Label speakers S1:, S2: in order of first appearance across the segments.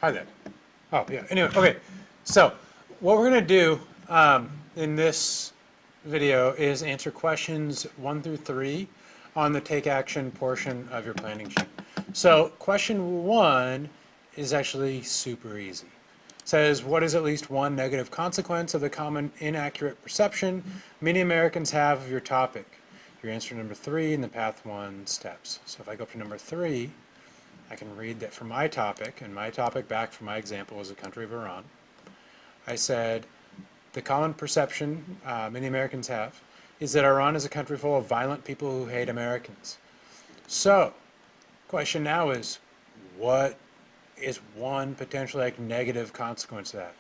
S1: Hi there. Oh, yeah. Anyway, okay. So what we're going to do in this video is answer questions 1 through 3 on the take action portion of your planning sheet. So question 1 is actually super easy. It says, what is at least one negative consequence of the common inaccurate perception many Americans have of your topic? Your answer number 3 in the path 1 steps. So if I go up to number 3, I can read that for my topic, and my topic back for my example was the country of Iran. I said, the common perception many Americans have is that Iran is a country full of violent people who hate Americans. So, question now is, what is one potentially negative consequence of that?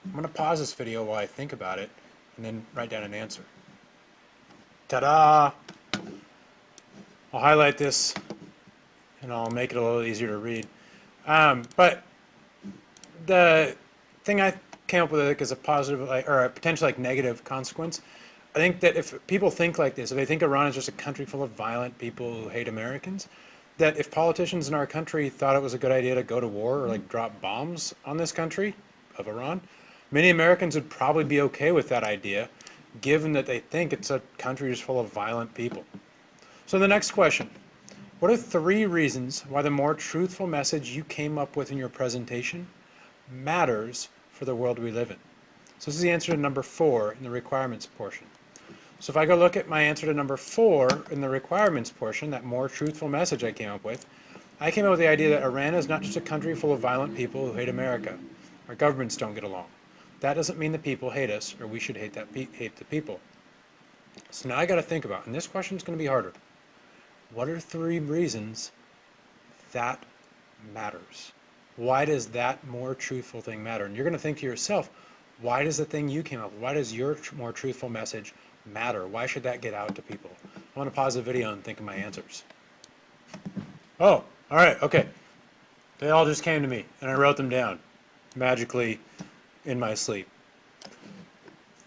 S1: I'm going to pause this video while I think about it, and then write down an answer. Ta-da! I'll highlight this, and I'll make it a little easier to read. But the thing I came up with as a positive or a potential negative consequence, I think that if people think like this, if they think Iran is just a country full of violent people who hate Americans, that if politicians in our country thought it was a good idea to go to war or drop bombs on this country of Iran, many Americans would probably be okay with that idea, given that they think it's a country just full of violent people. So the next question. What are 3 reasons why the more truthful message you came up with in your presentation matters for the world we live in? So this is the answer to number 4 in the requirements portion. So if I go look at my answer to number 4 in the requirements portion, that more truthful message I came up with the idea that Iran is not just a country full of violent people who hate America. Our governments don't get along. That doesn't mean the people hate us, or we should hate the people. So now I got to think about, and this question is going to be harder. What are 3 reasons that matters? Why does that more truthful thing matter? And you're going to think to yourself, why does the thing you came up with, why does your more truthful message matter? Why should that get out to people? I want to pause the video and think of my answers. Oh, all right, okay. They all just came to me, and I wrote them down magically in my sleep.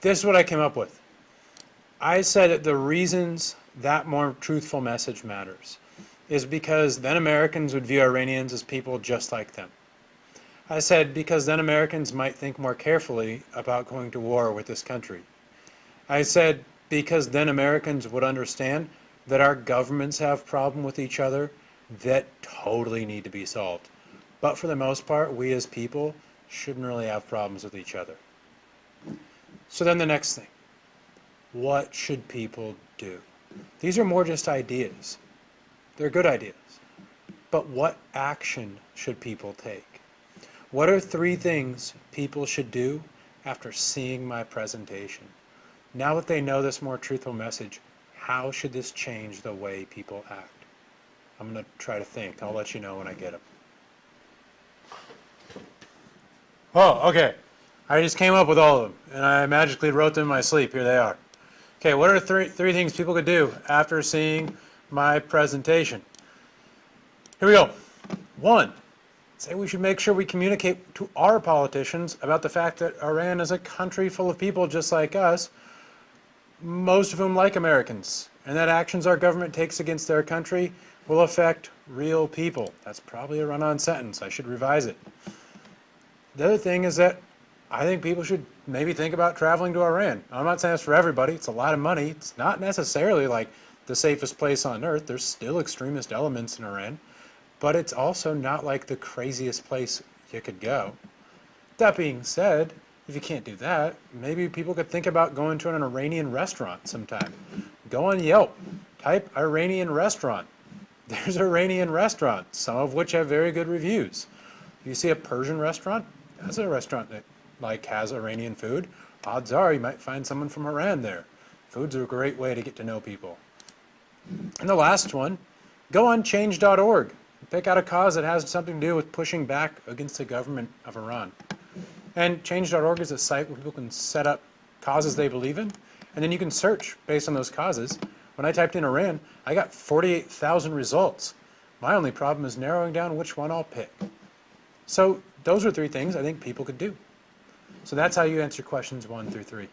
S1: This is what I came up with. I said that the reasons that more truthful message matters is because then Americans would view Iranians as people just like them. I said because then Americans might think more carefully about going to war with this country. I said because then Americans would understand that our governments have problems with each other that totally need to be solved. But for the most part, we as people shouldn't really have problems with each other. So then the next thing. What should people do? These are more just ideas. They're good ideas. But what action should people take? What are 3 things people should do after seeing my presentation? Now that they know this more truthful message, how should this change the way people act? I'm going to try to think. I'll let you know when I get them. Oh, okay. I just came up with all of them, and I magically wrote them in my sleep. Here they are. Okay, what are 3 things people could do after seeing my presentation? Here we go. 1, say we should make sure we communicate to our politicians about the fact that Iran is a country full of people just like us, most of whom like Americans, and that actions our government takes against their country will affect real people. That's probably a run-on sentence. I should revise it. The other thing is that I think people should maybe think about traveling to Iran. I'm not saying it's for everybody. It's a lot of money. It's not necessarily the safest place on earth. There's still extremist elements in Iran. But it's also not the craziest place you could go. That being said, if you can't do that, maybe people could think about going to an Iranian restaurant sometime. Go on Yelp. Type Iranian restaurant. There's Iranian restaurants, some of which have very good reviews. If you see a Persian restaurant, that's a restaurant that has Iranian food. Odds are you might find someone from Iran there. Food's a great way to get to know people. And the last one, go on change.org. Pick out a cause that has something to do with pushing back against the government of Iran. And change.org is a site where people can set up causes they believe in, and then you can search based on those causes. When I typed in Iran, I got 48,000 results. My only problem is narrowing down which one I'll pick. So those are 3 things I think people could do. So that's how you answer questions 1 through 3.